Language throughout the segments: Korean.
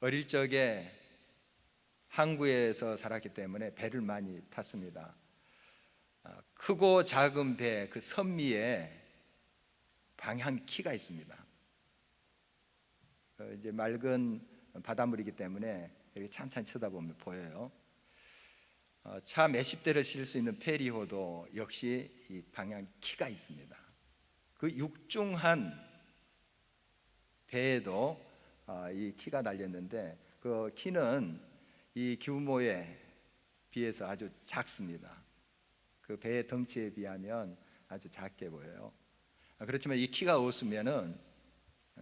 어릴 적에 항구에서 살았기 때문에 배를 많이 탔습니다. 크고 작은 배 그 선미에 방향키가 있습니다. 이제 맑은 바닷물이기 때문에 이렇게 찬찬히 쳐다보면 보여요. 차 몇십 대를 실 수 있는 페리호도 역시 이 방향키가 있습니다. 그 육중한 배에도 이 키가 달렸는데 그 키는 이 규모에 비해서 아주 작습니다. 그 배의 덩치에 비하면 아주 작게 보여요. 그렇지만 이 키가 없으면은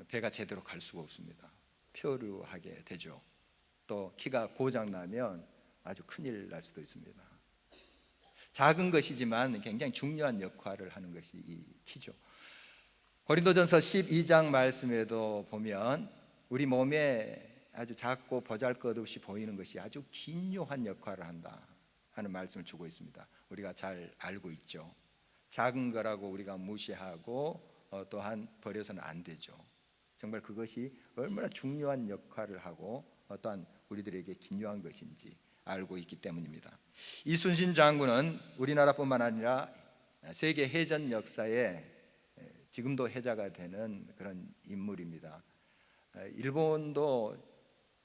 배가 제대로 갈 수가 없습니다. 표류하게 되죠. 또 키가 고장 나면 아주 큰일 날 수도 있습니다. 작은 것이지만 굉장히 중요한 역할을 하는 것이 이 키죠. 고린도전서 12장 말씀에도 보면 우리 몸에 아주 작고 보잘것없이 보이는 것이 아주 긴요한 역할을 한다 하는 말씀을 주고 있습니다. 우리가 잘 알고 있죠. 작은 거라고 우리가 무시하고 또한 버려서는 안 되죠. 정말 그것이 얼마나 중요한 역할을 하고 또한 우리들에게 긴요한 것인지 알고 있기 때문입니다. 이순신 장군은 우리나라뿐만 아니라 세계 해전 역사에 지금도 해자가 되는 그런 인물입니다. 일본도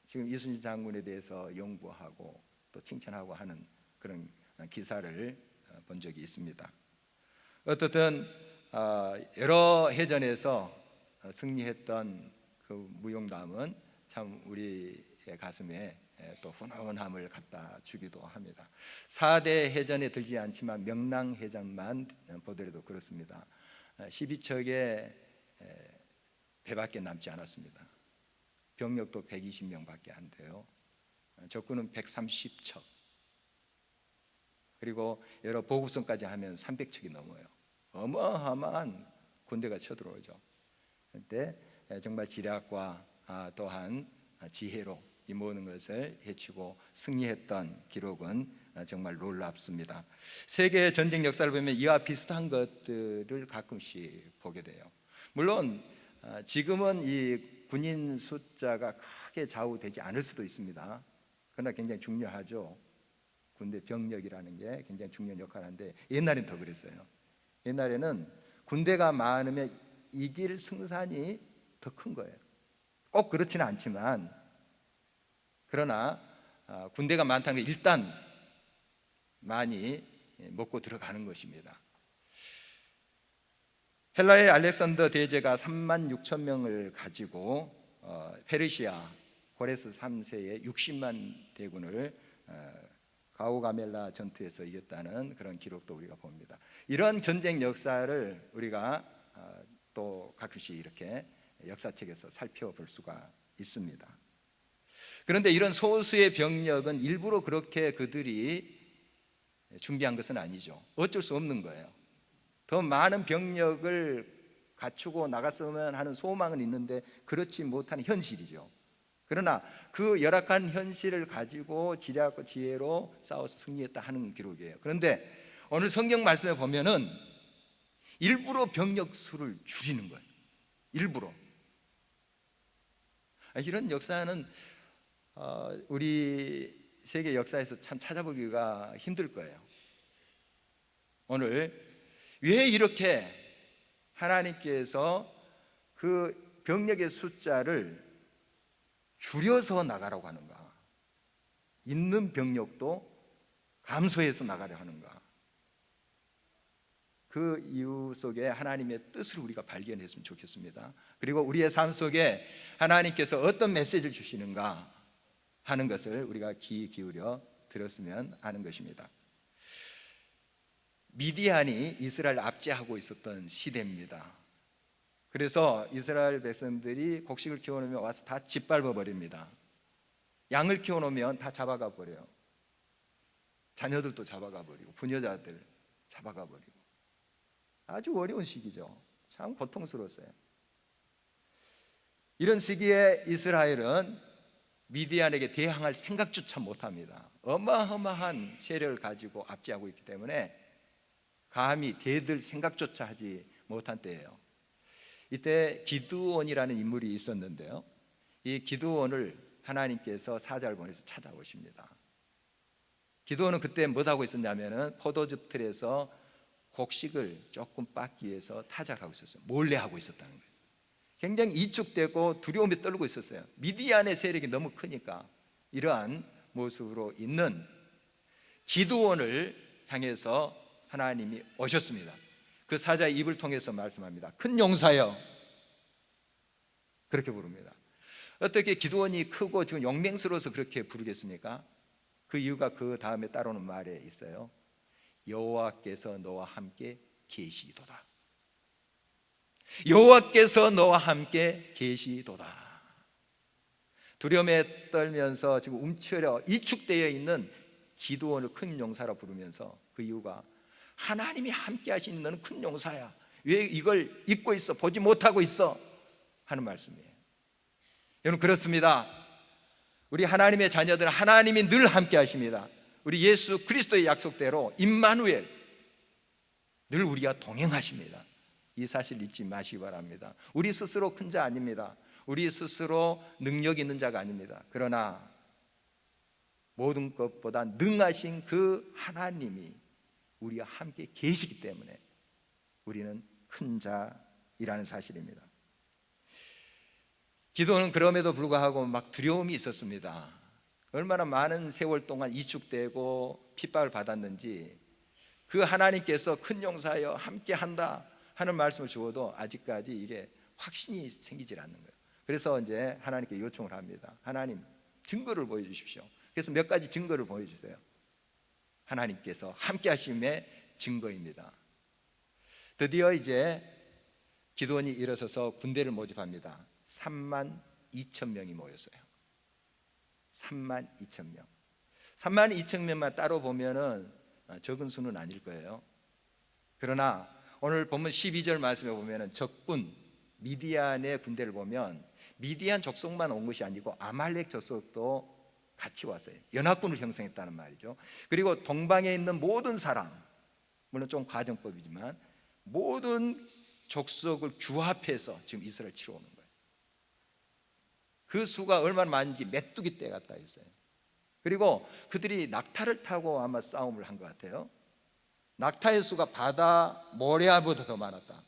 지금 이순신 장군에 대해서 연구하고 또 칭찬하고 하는 그런 기사를 본 적이 있습니다. 어떻든 여러 해전에서 승리했던 그 무용담은 참 우리의 가슴에 또 훈훈함을 갖다 주기도 합니다. 4대 해전에 들지 않지만 명랑해전만 보더라도 그렇습니다. 12척의 배밖에 남지 않았습니다. 병력도 120명밖에 안 돼요. 적군은 130척, 그리고 여러 보급선까지 하면 300척이 넘어요. 어마어마한 군대가 쳐들어오죠. 그때 정말 지략과 또한 지혜로 이 모든 것을 해치고 승리했던 기록은 정말 놀랍습니다. 세계 전쟁 역사를 보면 이와 비슷한 것들을 가끔씩 보게 돼요. 물론 지금은 이 군인 숫자가 크게 좌우되지 않을 수도 있습니다. 그러나 굉장히 중요하죠. 군대 병력이라는 게 굉장히 중요한 역할을 하는데 옛날엔 더 그랬어요. 옛날에는 군대가 많으면 이길 승산이 더 큰 거예요. 꼭 그렇지는 않지만, 그러나 군대가 많다는 게 일단 많이 먹고 들어가는 것입니다. 헬라의 알렉산더 대제가 3만 6천 명을 가지고 페르시아 고레스 3세의 60만 대군을 가우가멜라 전투에서 이겼다는 그런 기록도 우리가 봅니다. 이런 전쟁 역사를 우리가 또 가끔씩 이렇게 역사책에서 살펴볼 수가 있습니다. 그런데 이런 소수의 병력은 일부러 그렇게 그들이 준비한 것은 아니죠. 어쩔 수 없는 거예요. 더 많은 병력을 갖추고 나갔으면 하는 소망은 있는데 그렇지 못하는 현실이죠. 그러나 그 열악한 현실을 가지고 지략과 지혜로 싸워서 승리했다 하는 기록이에요. 그런데 오늘 성경 말씀에 보면은 일부러 병력 수를 줄이는 거예요. 일부러. 이런 역사는 우리 세계 역사에서 참 찾아보기가 힘들 거예요. 오늘 왜 이렇게 하나님께서 그 병력의 숫자를 줄여서 나가라고 하는가? 있는 병력도 감소해서 나가려 하는가? 그 이유 속에 하나님의 뜻을 우리가 발견했으면 좋겠습니다. 그리고 우리의 삶 속에 하나님께서 어떤 메시지를 주시는가 하는 것을 우리가 귀 기울여 들었으면 하는 것입니다. 미디안이 이스라엘을 압제하고 있었던 시대입니다. 그래서 이스라엘 백성들이 곡식을 키워놓으면 와서 다 짓밟아 버립니다. 양을 키워놓으면 다 잡아가 버려요. 자녀들도 잡아가 버리고 부녀자들 잡아가 버리고 아주 어려운 시기죠. 참 고통스러웠어요. 이런 시기에 이스라엘은 미디안에게 대항할 생각조차 못합니다. 어마어마한 세력을 가지고 압제하고 있기 때문에 감히 대들 생각조차 하지 못한 때예요. 이때 기드온이라는 인물이 있었는데요, 이 기드온을 하나님께서 사자를 보내서 찾아오십니다. 기드온은 그때 뭐하고 있었냐면은 포도즙 틀에서 곡식을 조금 빻기 위해서 타작을 하고 있었어요. 몰래 하고 있었다는 거예요. 굉장히 이축되고 두려움에 떨고 있었어요. 미디안의 세력이 너무 크니까. 이러한 모습으로 있는 기드온을 향해서 하나님이 오셨습니다. 그 사자의 입을 통해서 말씀합니다. 큰 용사여, 그렇게 부릅니다. 어떻게 기드온이 크고 지금 용맹스러워서 그렇게 부르겠습니까? 그 이유가 그 다음에 따라오는 말에 있어요. 여호와께서 너와 함께 계시도다. 여호와께서 너와 함께 계시도다. 두려움에 떨면서 지금 움츠려 이축되어 있는 기드온을 큰 용사라 부르면서 그 이유가 하나님이 함께 하시는 너는 큰 용사야. 왜 이걸 잊고 있어? 보지 못하고 있어? 하는 말씀이에요. 여러분, 그렇습니다. 우리 하나님의 자녀들은 하나님이 늘 함께 하십니다. 우리 예수 그리스도의 약속대로 임마누엘, 늘 우리와 동행하십니다. 이 사실 잊지 마시기 바랍니다. 우리 스스로 큰 자 아닙니다. 우리 스스로 능력 있는 자가 아닙니다. 그러나 모든 것보다 능하신 그 하나님이 우리와 함께 계시기 때문에 우리는 큰 자이라는 사실입니다. 기도는 그럼에도 불구하고 막 두려움이 있었습니다. 얼마나 많은 세월 동안 이축되고 핍박을 받았는지 그 하나님께서 큰 용사여 함께 한다 하는 말씀을 주어도 아직까지 이게 확신이 생기질 않는 거예요. 그래서 이제 하나님께 요청을 합니다. 하나님, 증거를 보여주십시오. 그래서 몇 가지 증거를 보여주세요. 하나님께서 함께 하심의 증거입니다. 드디어 이제 기드온이 일어서서 군대를 모집합니다. 3만 2천 명이 모였어요. 3만 2천 명. 3만 2천 명만 따로 보면은 적은 수는 아닐 거예요. 그러나 오늘 본문 12절 말씀에 보면은 적군 미디안의 군대를 보면 미디안 족속만 온 것이 아니고 아말렉 족속도 같이 왔어요. 연합군을 형성했다는 말이죠. 그리고 동방에 있는 모든 사람, 물론 좀 과정법이지만 모든 족속을 규합해서 지금 이스라엘 치러 오는 거예요. 그 수가 얼마나 많은지 메뚜기 떼 같다 했어요. 그리고 그들이 낙타를 타고 아마 싸움을 한 것 같아요. 낙타의 수가 바다 모래알보다 더 많았다.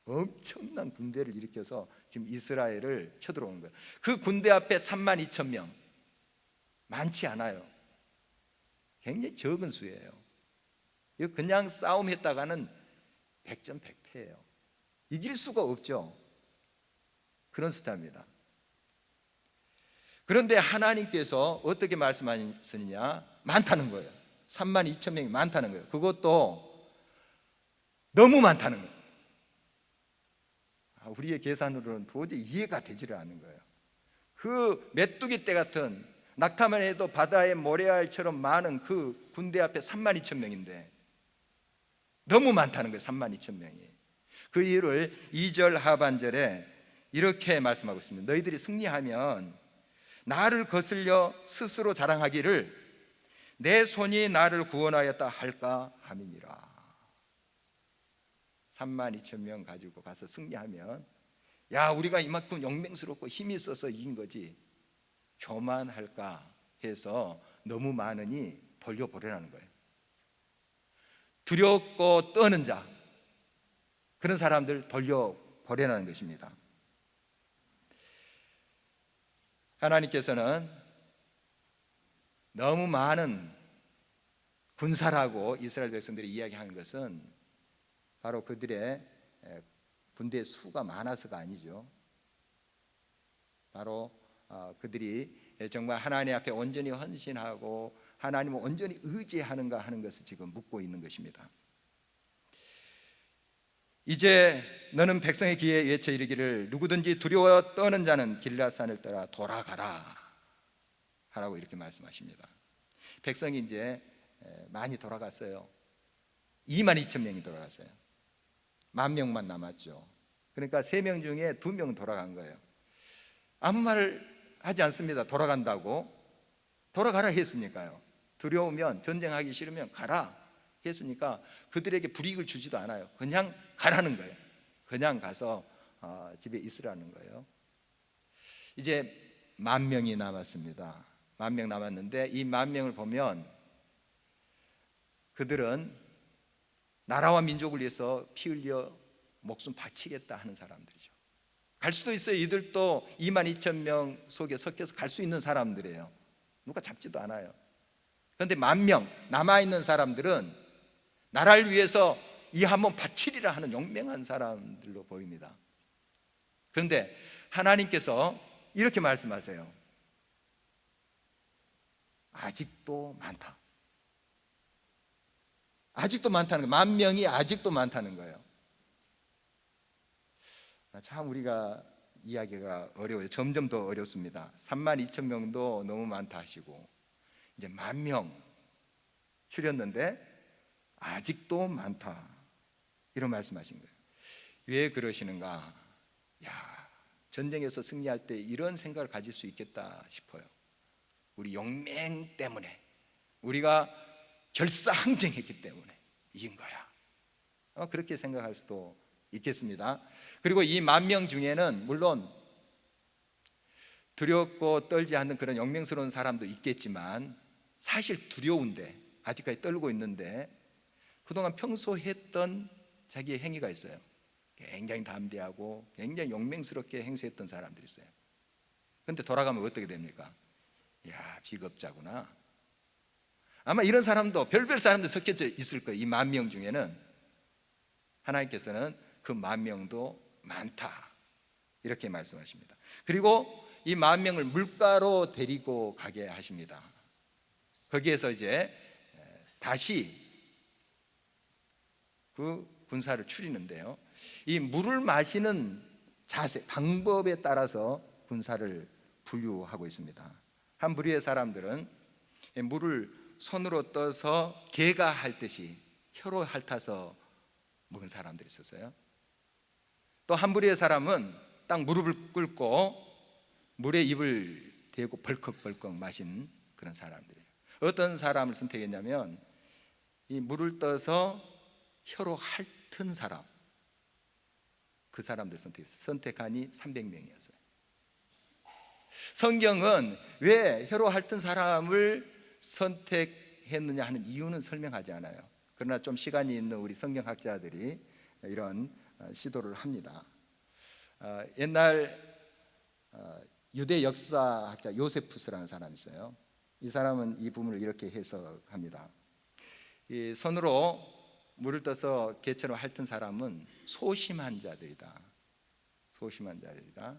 엄청난 군대를 일으켜서 지금 이스라엘을 쳐들어오는 거예요. 그 군대 앞에 3만 2천 명, 많지 않아요. 굉장히 적은 수예요. 이거 그냥 싸움했다가는 100전 100패예요. 이길 수가 없죠. 그런 숫자입니다. 그런데 하나님께서 어떻게 말씀하시느냐? 많다는 거예요. 3만 2천 명이 많다는 거예요. 그것도 너무 많다는 거예요. 우리의 계산으로는 도저히 이해가 되지를 않는 거예요. 그 메뚜기 떼 같은 낙타만 해도 바다의 모래알처럼 많은 그 군대 앞에 3만 2천 명인데 너무 많다는 거예요. 3만 2천 명이. 그 이유를 2절 하반절에 이렇게 말씀하고 있습니다. 너희들이 승리하면 나를 거슬려 스스로 자랑하기를 내 손이 나를 구원하였다 할까 함이니라. 3만 2천 명 가지고 가서 승리하면 야, 우리가 이만큼 용맹스럽고 힘이 있어서 이긴 거지 교만할까 해서 너무 많으니 돌려보내라는 거예요. 두렵고 떠는 자, 그런 사람들 돌려보내라는 것입니다. 하나님께서는 너무 많은 군사라고 이스라엘 백성들이 이야기하는 것은 바로 그들의 군대 수가 많아서가 아니죠. 바로 그들이 정말 하나님 앞에 온전히 헌신하고 하나님을 온전히 의지하는가 하는 것을 지금 묻고 있는 것입니다. 이제 너는 백성의 귀에 외쳐 이르기를 누구든지 두려워 떠는 자는 길라산을 따라 돌아가라 하라고 이렇게 말씀하십니다. 백성이 이제 많이 돌아갔어요. 2만 2천 명이 돌아갔어요. 10,000명만 남았죠. 그러니까 3명 중에 2명 돌아간 거예요. 아무 말 하지 않습니다. 돌아간다고. 돌아가라 했으니까요. 두려우면, 전쟁하기 싫으면 가라 했으니까 그들에게 불이익을 주지도 않아요. 그냥 가라는 거예요. 그냥 가서 집에 있으라는 거예요. 이제 10,000명이 남았습니다. 10,000명 남았는데 이 10,000명을 보면 그들은 나라와 민족을 위해서 피 흘려 목숨 바치겠다 하는 사람들이죠. 갈 수도 있어요. 이들도 22,000명 속에 섞여서 갈 수 있는 사람들이에요. 누가 잡지도 않아요. 그런데 10,000명 남아있는 사람들은 나라를 위해서 이 한번 바치리라 하는 용맹한 사람들로 보입니다. 그런데 하나님께서 이렇게 말씀하세요. 아직도 많다. 아직도 많다는 거예요. 10,000명이 아직도 많다는 거예요. 참 우리가 이야기가 어려워요. 점점 더 어렵습니다. 32,000명도 너무 많다 하시고 이제 10,000명 줄였는데 아직도 많다, 이런 말씀하신 거예요. 왜 그러시는가? 전쟁에서 승리할 때 이런 생각을 가질 수 있겠다 싶어요. 우리 용맹 때문에, 우리가 결사항쟁했기 때문에 이긴 거야. 그렇게 생각할 수도 있겠습니다. 그리고 이 10,000명 중에는 물론 두렵고 떨지 않는 그런 용맹스러운 사람도 있겠지만 사실 두려운데, 아직까지 떨고 있는데 그동안 평소 했던 자기의 행위가 있어요. 굉장히 담대하고 굉장히 용맹스럽게 행세했던 사람들이 있어요. 그런데 돌아가면 어떻게 됩니까? 비겁자구나. 아마 이런 사람도 별별 사람들 섞여져 있을 거예요. 이 10,000명 중에는. 하나님께서는 그 10,000명도 많다, 이렇게 말씀하십니다. 그리고 이 10,000명을 물가로 데리고 가게 하십니다. 거기에서 이제 다시 그 군사를 추리는데요, 이 물을 마시는 자세, 방법에 따라서 군사를 분류하고 있습니다. 한 부류의 사람들은 물을 손으로 떠서 개가 핥듯이 혀로 핥아서 먹은 사람들이 있었어요. 또 한 부류의 사람은 딱 무릎을 꿇고 물에 입을 대고 벌컥벌컥 마신 그런 사람들이에요. 어떤 사람을 선택했냐면 이 물을 떠서 혀로 핥은 사람, 그 사람들 선택하니 300명이었어요. 성경은 왜 혀로 핥은 사람을 선택했느냐 하는 이유는 설명하지 않아요. 그러나 좀 시간이 있는 우리 성경학자들이 이런 시도를 합니다. 옛날 유대 역사학자 요세푸스라는 사람이 있어요. 이 사람은 이 부분을 이렇게 해석합니다. 이 손으로 물을 떠서 개처럼 핥은 사람은 소심한 자들이다. 소심한 자들이다.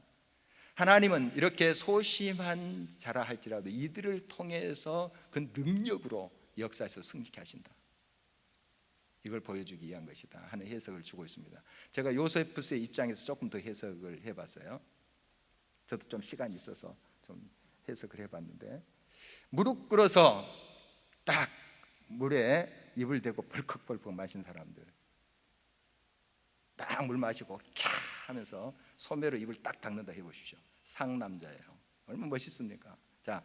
하나님은 이렇게 소심한 자라 할지라도 이들을 통해서 그 능력으로 역사에서 승리케 하신다. 이걸 보여주기 위한 것이다 하는 해석을 주고 있습니다. 제가 요세푸스의 입장에서 조금 더 해석을 해봤어요. 저도 좀 시간이 있어서 좀 해석을 해봤는데, 무릎 꿇어서 딱 물에 입을 대고 벌컥벌컥 마신 사람들, 딱 물 마시고 캬 하면서 소매로 입을 딱 닦는다 해보십시오. 상남자예요. 얼마나 멋있습니까? 자,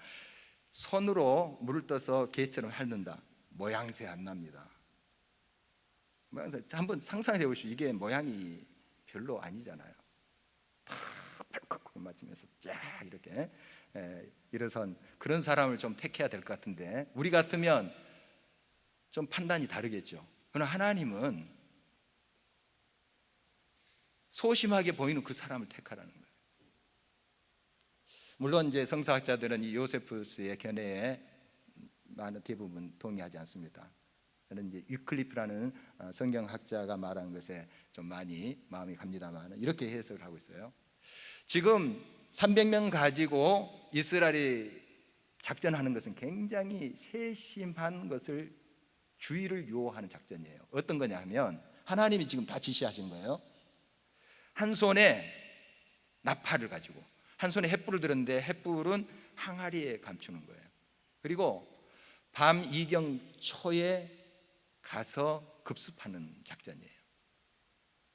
손으로 물을 떠서 개처럼 핥는다. 모양새 안 납니다. 모양새 한번 상상해 보십시오. 이게 모양이 별로 아니잖아요. 다 벌컥 마시면서 쫙 이렇게 일어선 그런 사람을 좀 택해야 될 것 같은데, 우리 같으면 좀 판단이 다르겠죠. 그러나 하나님은 소심하게 보이는 그 사람을 택하라는 거예요. 물론 이제 성서학자들은 이 요세푸스의 견해에 많은 대부분 동의하지 않습니다. 저는 이제 유클리프라는 성경학자가 말한 것에 좀 많이 마음이 갑니다만 이렇게 해석을 하고 있어요. 지금 300명 가지고 이스라엘이 작전하는 것은 굉장히 세심한 것을 주의를 요하는 작전이에요. 어떤 거냐 하면 하나님이 지금 다 지시하신 거예요. 한 손에 나팔을 가지고 한 손에 횃불을 들었는데 횃불은 항아리에 감추는 거예요. 그리고 밤 이경 초에 가서 급습하는 작전이에요.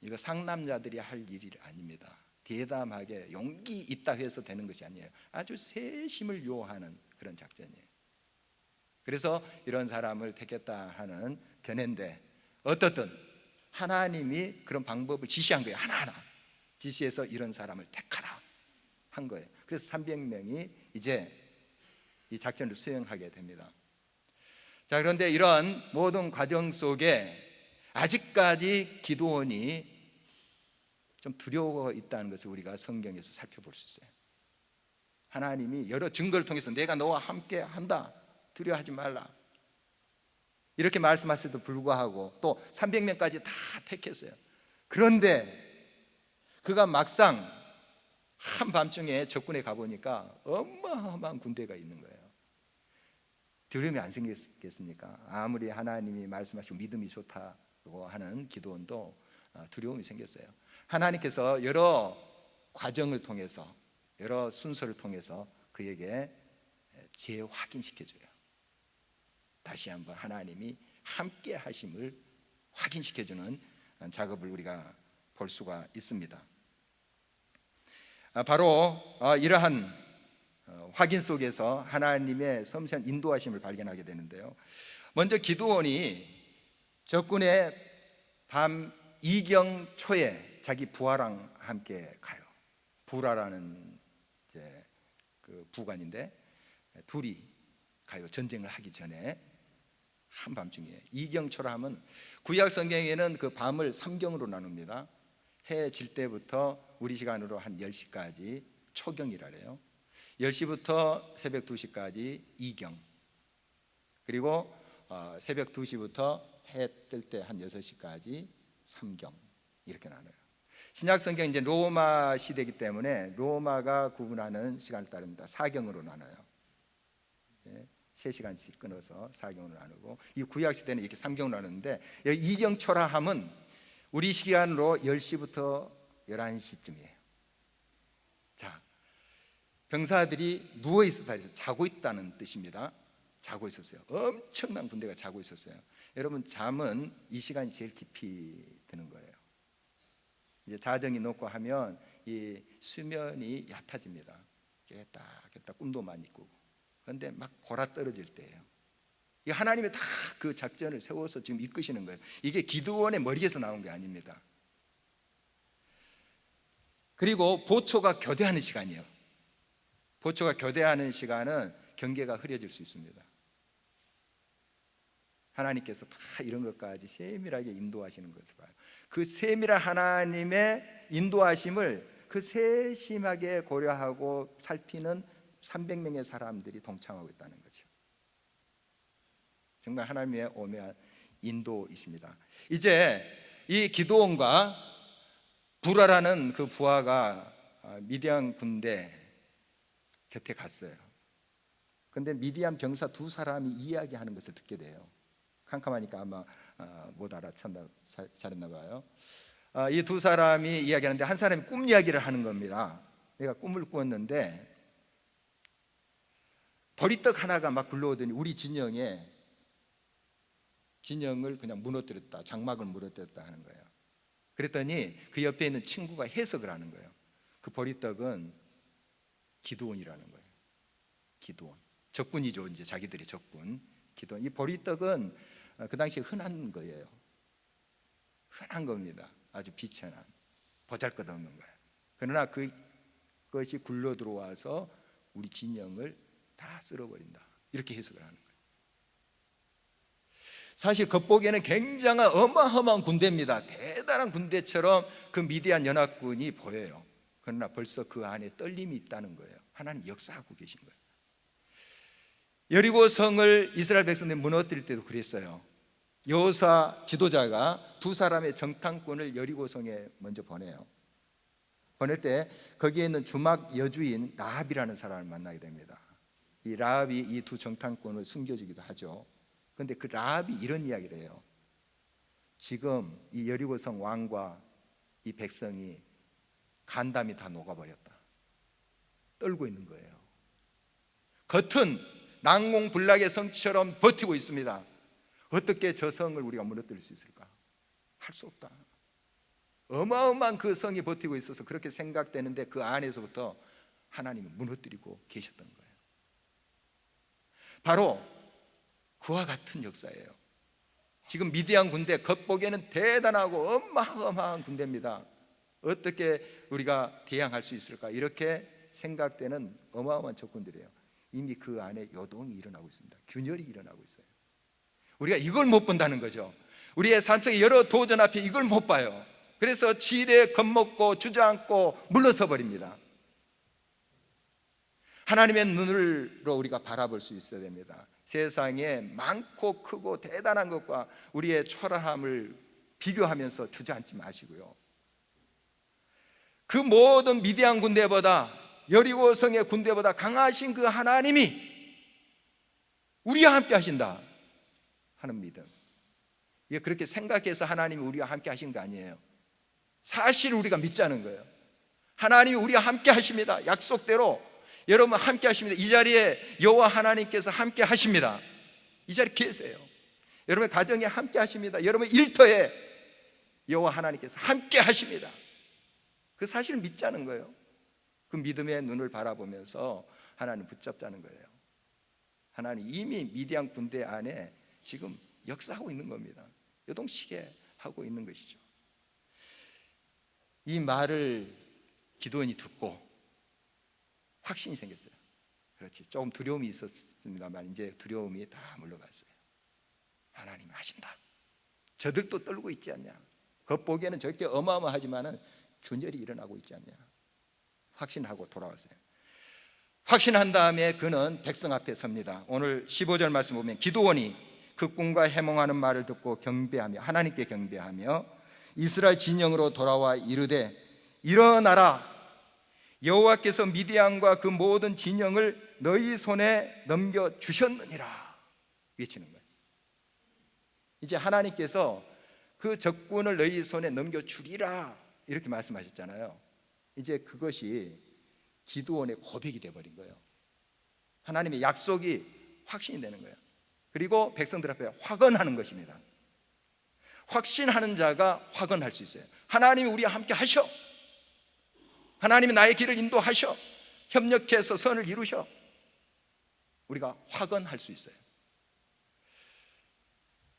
이거 상남자들이 할 일이 아닙니다. 대담하게 용기 있다 해서 되는 것이 아니에요. 아주 세심을 요하는 그런 작전이에요. 그래서 이런 사람을 택했다 하는 견해인데, 어떻든 하나님이 그런 방법을 지시한 거예요. 하나하나 지시해서 이런 사람을 택하라 한 거예요. 그래서 300명이 이제 이 작전을 수행하게 됩니다. 자, 그런데 이런 모든 과정 속에 아직까지 기드온이 좀 두려워 있다는 것을 우리가 성경에서 살펴볼 수 있어요. 하나님이 여러 증거를 통해서 내가 너와 함께 한다, 두려워하지 말라, 이렇게 말씀하셔도 불구하고 또 300명까지 다 택했어요. 그런데 그가 막상 한밤중에 적군에 가보니까 어마어마한 군대가 있는 거예요. 두려움이 안 생겼겠습니까? 아무리 하나님이 말씀하시고 믿음이 좋다고 하는 기드온도 두려움이 생겼어요. 하나님께서 여러 과정을 통해서, 여러 순서를 통해서 그에게 재확인시켜줘요. 다시 한번 하나님이 함께 하심을 확인시켜주는 작업을 우리가 볼 수가 있습니다. 바로 이러한 확인 속에서 하나님의 섬세한 인도하심을 발견하게 되는데요. 먼저 기드온이 적군의 밤 이경 초에 자기 부하랑 함께 가요. 부라라는 이제 그 부관인데 둘이 가요. 전쟁을 하기 전에 한밤중에. 이경초라 하면 구약 성경에는 그 밤을 3경으로 나눕니다. 해 질 때부터 우리 시간으로 한 10시까지 초경이라 그래요. 10시부터 새벽 2시까지 이경, 그리고 새벽 2시부터 해 뜰 때 한 6시까지 3경, 이렇게 나눠요. 신약 성경 이제 로마 시대이기 때문에 로마가 구분하는 시간을 따릅니다. 4경으로 나눠요. 3시간씩 끊어서 4경으로 나누고, 이 구약 시대는 이렇게 3경으로 나누는데, 여기 이경초라 함은 우리 시간으로 10시부터 11시쯤이에요. 자, 병사들이 누워 있었다 해서 자고 있다는 뜻입니다. 자고 있었어요. 엄청난 군대가 자고 있었어요. 여러분, 잠은 이 시간이 제일 깊이 드는 거예요. 이제 자정이 높고 하면 이 수면이 얕아집니다. 깨딱 꿈도 많이 꾸고. 그런데 막 골아 떨어질 때예요. 이 하나님이 다 그 작전을 세워서 지금 이끄시는 거예요. 이게 기드온의 머리에서 나온 게 아닙니다. 그리고 보초가 교대하는 시간이에요. 보초가 교대하는 시간은 경계가 흐려질 수 있습니다. 하나님께서 다 이런 것까지 세밀하게 인도하시는 것을 봐요. 그 세밀한 하나님의 인도하심을 그 세심하게 고려하고 살피는 300명의 사람들이 동참하고 있다는 거죠. 정말 하나님의 오묘한 인도이십니다. 이제 이 기드온과 부라라는 그 부하가 미디안 군대 곁에 갔어요. 그런데 미디안 병사 2사람이 이야기하는 것을 듣게 돼요. 캄캄하니까 아마 못 잘했나 봐요. 이 2사람이 이야기하는데 한 사람이 꿈 이야기를 하는 겁니다. 내가 꿈을 꾸었는데 보리떡 하나가 막 굴러오더니 우리 진영을 그냥 무너뜨렸다, 장막을 무너뜨렸다 하는 거예요. 그랬더니 그 옆에 있는 친구가 해석을 하는 거예요. 그 보리떡은 기드온이라는 거예요. 기드온, 적군이죠. 이제 자기들이 적군 기드온. 이 보리떡은 그 당시에 흔한 거예요. 흔한 겁니다. 아주 비천한, 보잘것없는 거예요. 그러나 그것이 굴러 들어와서 우리 진영을 다 쓸어버린다, 이렇게 해석을 하는 거예요. 사실 겉보기에는 굉장한 어마어마한 군대입니다. 대단한 군대처럼 그 미디안 연합군이 보여요. 그러나 벌써 그 안에 떨림이 있다는 거예요. 하나님 역사하고 계신 거예요. 여리고 성을 이스라엘 백성들이 무너뜨릴 때도 그랬어요. 여호수아 지도자가 2사람의 정탐꾼을 여리고 성에 먼저 보내요. 보낼 때 거기에 있는 주막 여주인 라합이라는 사람을 만나게 됩니다. 이 라합이 이 2 정탐꾼을 숨겨주기도 하죠. 그런데 그 라합이 이런 이야기를 해요. 지금 이 여리고성 왕과 이 백성이 간담이 다 녹아버렸다, 떨고 있는 거예요. 겉은 난공불락의 성처럼 버티고 있습니다. 어떻게 저 성을 우리가 무너뜨릴 수 있을까? 할 수 없다. 어마어마한 그 성이 버티고 있어서 그렇게 생각되는데 그 안에서부터 하나님은 무너뜨리고 계셨던 거예요. 바로 그와 같은 역사예요. 지금 미디안 군대, 겉보기에는 대단하고 어마어마한 군대입니다. 어떻게 우리가 대항할 수 있을까? 이렇게 생각되는 어마어마한 조건들이에요. 이미 그 안에 요동이 일어나고 있습니다. 균열이 일어나고 있어요. 우리가 이걸 못 본다는 거죠. 우리의 삶 속의 여러 도전 앞에 이걸 못 봐요. 그래서 지레 겁먹고 주저앉고 물러서 버립니다. 하나님의 눈으로 우리가 바라볼 수 있어야 됩니다. 세상에 많고 크고 대단한 것과 우리의 초라함을 비교하면서 주저앉지 마시고요. 그 모든 미디안 군대보다, 여리고 성의 군대보다 강하신 그 하나님이 우리와 함께 하신다 하는 믿음. 이게 그렇게 생각해서 하나님이 우리와 함께 하신 거 아니에요. 사실 우리가 믿자는 거예요. 하나님이 우리와 함께 하십니다. 약속대로 여러분 함께 하십니다. 이 자리에 여호와 하나님께서 함께 하십니다. 이 자리에 계세요. 여러분의 가정에 함께 하십니다. 여러분의 일터에 여호와 하나님께서 함께 하십니다. 그 사실을 믿자는 거예요. 그 믿음의 눈을 바라보면서 하나님 붙잡자는 거예요. 하나님 이미 미디안 군대 안에 지금 역사하고 있는 겁니다. 요동치게 하고 있는 것이죠. 이 말을 기도원이 듣고 확신이 생겼어요. 그렇지, 조금 두려움이 있었습니다만 이제 두려움이 다 물러갔어요. 하나님 하신다. 저들도 떨고 있지 않냐. 겉보기에는 저렇게 어마어마하지만은 균열이 일어나고 있지 않냐. 확신하고 돌아왔어요. 확신한 다음에 그는 백성 앞에 섭니다. 오늘 15절 말씀 보면 기드온이 그 꿈과 해몽하는 말을 듣고 경배하며, 하나님께 경배하며 이스라엘 진영으로 돌아와 이르되 일어나라, 여호와께서 미디안과 그 모든 진영을 너희 손에 넘겨 주셨느니라 외치는 거예요. 이제 하나님께서 그 적군을 너희 손에 넘겨 주리라 이렇게 말씀하셨잖아요. 이제 그것이 기드온의 고백이 되어버린 거예요. 하나님의 약속이 확신이 되는 거예요. 그리고 백성들 앞에 확언하는 것입니다. 확신하는 자가 확언할 수 있어요. 하나님이 우리와 함께 하셔. 하나님이 나의 길을 인도하셔. 협력해서 선을 이루셔. 우리가 확언할 수 있어요.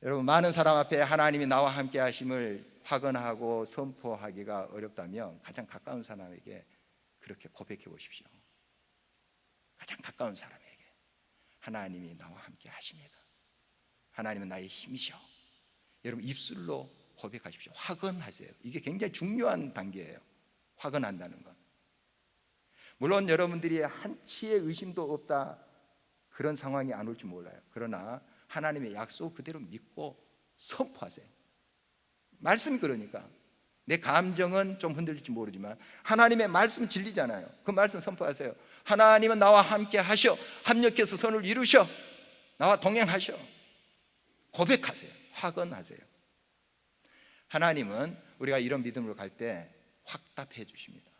여러분, 많은 사람 앞에 하나님이 나와 함께 하심을 확언하고 선포하기가 어렵다면 가장 가까운 사람에게 그렇게 고백해 보십시오. 가장 가까운 사람에게 하나님이 나와 함께 하십니다. 하나님은 나의 힘이셔. 여러분, 입술로 고백하십시오. 확언하세요. 이게 굉장히 중요한 단계예요. 확언한다는 건. 물론 여러분들이 한치의 의심도 없다 그런 상황이 안 올지 몰라요. 그러나 하나님의 약속 그대로 믿고 선포하세요. 말씀이 그러니까 내 감정은 좀 흔들릴지 모르지만 하나님의 말씀 진리잖아요. 그 말씀 선포하세요. 하나님은 나와 함께 하셔. 합력해서 선을 이루셔. 나와 동행하셔. 고백하세요. 확언하세요. 하나님은 우리가 이런 믿음으로 갈 때 확답해 주십니다.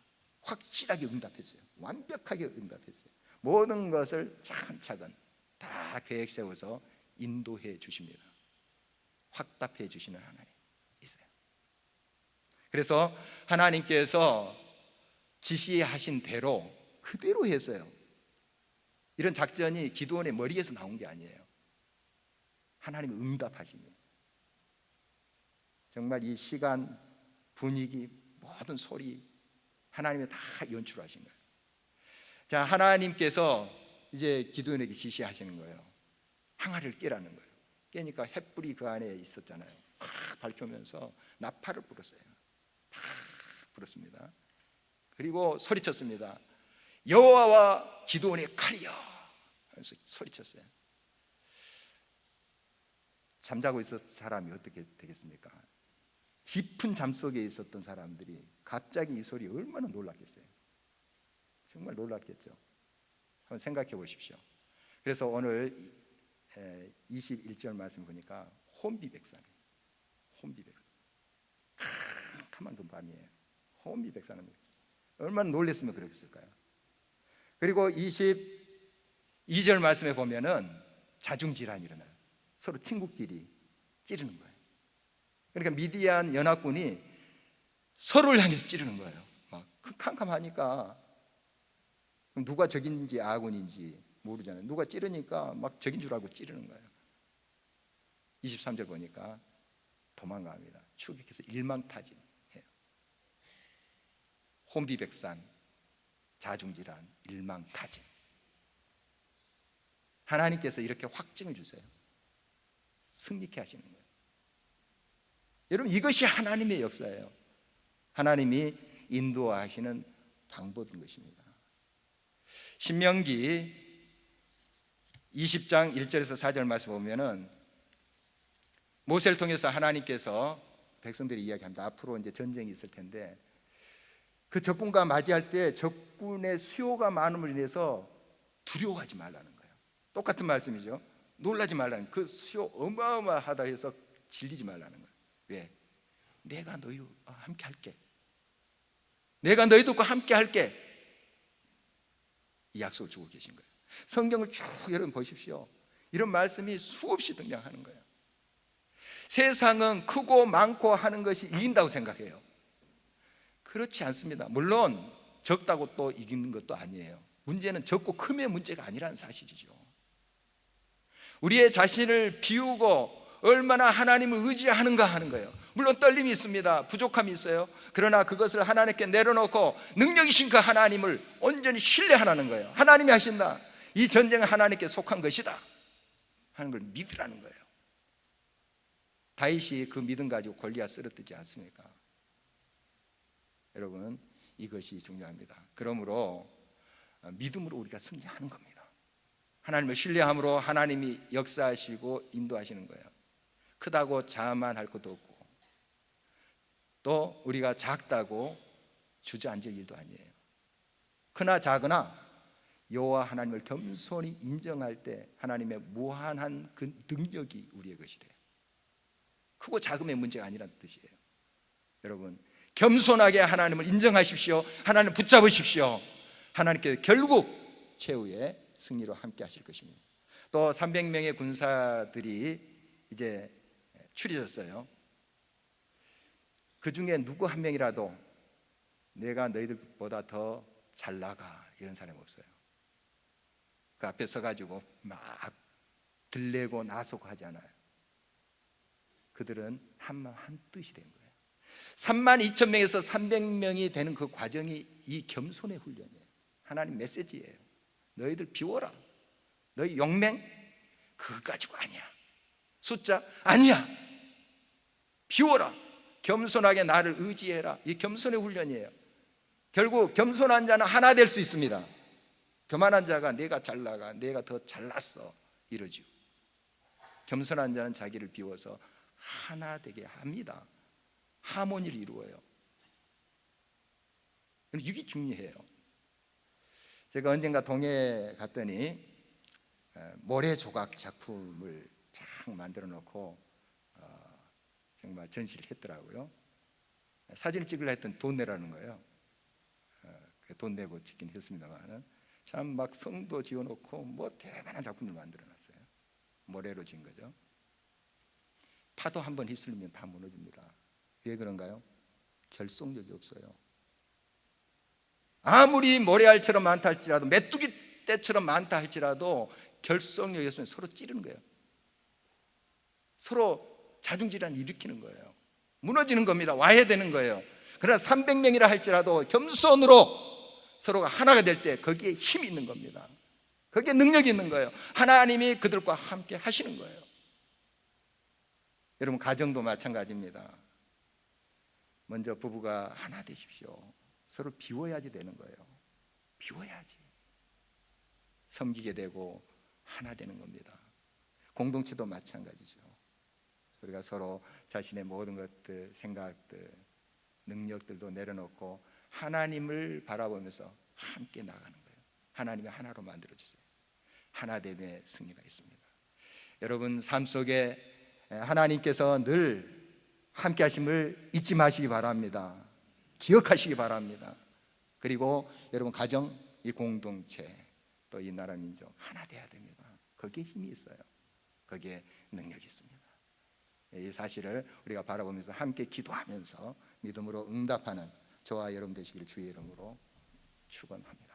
확실하게 응답해 주세요. 완벽하게 응답해 주세요. 모든 것을 차근차근 다 계획 세워서 인도해 주십니다. 확답해 주시는 하나님 있어요. 그래서 하나님께서 지시하신 대로 그대로 했어요. 이런 작전이 기드온의 머리에서 나온 게 아니에요. 하나님이 응답하십니다. 정말 이 시간, 분위기, 모든 소리 하나님이 다 연출하신 거예요. 자, 하나님께서 이제 기드온에게 지시하시는 거예요. 항아리를 깨라는 거예요. 깨니까 횃불이 그 안에 있었잖아요. 막 밝혀오면서 나팔을 불었어요. 막 불었습니다. 그리고 소리쳤습니다. 여호와와 기드온의 칼이여 하면서 소리쳤어요. 잠자고 있었던 사람이 어떻게 되겠습니까? 깊은 잠 속에 있었던 사람들이 갑자기 이 소리 얼마나 놀랐겠어요. 정말 놀랐겠죠. 한번 생각해 보십시오. 그래서 오늘 21절 말씀 보니까 혼비백산, 혼비백산, 캄캄한 그 밤이에요. 혼비백산합니다. 얼마나 놀랐으면 그랬을까요? 그리고 22절 말씀에 보면은 자중질환이 일어나요. 서로 친구끼리 찌르는 거예요. 그러니까 미디안 연합군이 서로를 향해서 찌르는 거예요. 막 캄캄하니까 누가 적인지 아군인지 모르잖아요. 누가 찌르니까 막 적인 줄 알고 찌르는 거예요. 23절 보니까 도망갑니다. 추격해서 일망타진해요. 혼비백산, 자중질환, 일망타진. 하나님께서 이렇게 확증을 주세요. 승리케 하시는 거예요. 여러분, 이것이 하나님의 역사예요. 하나님이 인도하시는 방법인 것입니다. 신명기 20장 1절에서 4절 말씀 보면은 모세를 통해서 하나님께서 백성들이 이야기합니다. 앞으로 이제 전쟁이 있을 텐데 그 적군과 맞이할 때 적군의 수요가 많음을 인해서 두려워하지 말라는 거예요. 똑같은 말씀이죠. 놀라지 말라는, 그 수요 어마어마하다 해서 질리지 말라는 거예요. 왜? 내가 너희와 함께 할게. 내가 너희들과 함께 할게. 이 약속을 주고 계신 거예요. 성경을 쭉 여러분 보십시오. 이런 말씀이 수없이 등장하는 거예요. 세상은 크고 많고 하는 것이 이긴다고 생각해요. 그렇지 않습니다. 물론 적다고 또 이기는 것도 아니에요. 문제는 적고 큼의 문제가 아니라는 사실이죠. 우리의 자신을 비우고 얼마나 하나님을 의지하는가 하는 거예요. 물론 떨림이 있습니다. 부족함이 있어요. 그러나 그것을 하나님께 내려놓고 능력이신 그 하나님을 온전히 신뢰하라는 거예요. 하나님이 하신다. 이 전쟁은 하나님께 속한 것이다 하는 걸 믿으라는 거예요. 다윗이 그 믿음 가지고 골리앗 쓰러뜨리지 않습니까? 여러분, 이것이 중요합니다. 그러므로 믿음으로 우리가 승리하는 겁니다. 하나님을 신뢰함으로 하나님이 역사하시고 인도하시는 거예요. 크다고 자만할 것도 없고 또 우리가 작다고 주저앉을 일도 아니에요. 크나 작으나 여호와 하나님을 겸손히 인정할 때 하나님의 무한한 그 능력이 우리의 것이 돼요. 크고 작음의 문제가 아니라는 뜻이에요. 여러분, 겸손하게 하나님을 인정하십시오. 하나님을 붙잡으십시오. 하나님께 결국 최후의 승리로 함께 하실 것입니다. 또 300명의 군사들이 이제 추려졌어요. 그 중에 누구 한 명이라도 내가 너희들보다 더 잘 나가 이런 사람이 없어요. 그 앞에 서가지고 막 들레고 나서고 하지 않아요. 그들은 한마음 한뜻이 된 거예요. 32,000명에서 300명이 되는 그 과정이 이 겸손의 훈련이에요. 하나님 메시지예요. 너희들 비워라. 너희 용맹 그거 가지고 아니야. 숫자 아니야. 비워라. 겸손하게 나를 의지해라. 이 겸손의 훈련이에요. 결국 겸손한 자는 하나 될 수 있습니다. 교만한 자가 내가 잘 나가, 내가 더 잘났어 이러죠. 겸손한 자는 자기를 비워서 하나 되게 합니다. 하모니를 이루어요. 이게 중요해요. 제가 언젠가 동해에 갔더니 모래 조각 작품을 쫙 만들어 놓고 정말 전시를 했더라고요. 사진을 찍으려 했더니 돈 내라는 거예요. 돈 내고 찍긴 했습니다만 참 막 성도 지어놓고 뭐 대단한 작품을 만들어 놨어요. 모래로 지은 거죠. 파도 한번 휩쓸리면 다 무너집니다. 왜 그런가요? 결속력이 없어요. 아무리 모래알처럼 많다 할지라도, 메뚜기 떼처럼 많다 할지라도 결속력이 없으면 서로 찌르는 거예요. 서로 자중질환 일으키는 거예요. 무너지는 겁니다. 와해되는 거예요. 그러나 300명이라 할지라도 겸손으로 서로가 하나가 될 때 거기에 힘이 있는 겁니다. 거기에 능력이 있는 거예요. 하나님이 그들과 함께 하시는 거예요. 여러분, 가정도 마찬가지입니다. 먼저 부부가 하나 되십시오. 서로 비워야지 되는 거예요. 비워야지 섬기게 되고 하나 되는 겁니다. 공동체도 마찬가지죠. 우리가 서로 자신의 모든 것들, 생각들, 능력들도 내려놓고 하나님을 바라보면서 함께 나가는 거예요. 하나님이 하나로 만들어주세요. 하나됨의 승리가 있습니다. 여러분, 삶 속에 하나님께서 늘 함께 하심을 잊지 마시기 바랍니다. 기억하시기 바랍니다. 그리고 여러분 가정, 이 공동체, 또 이 나라 민족 하나 돼야 됩니다. 거기에 힘이 있어요. 거기에 능력이 있습니다. 이 사실을 우리가 바라보면서 함께 기도하면서 믿음으로 응답하는 저와 여러분 되시길 주의 이름으로 축원합니다.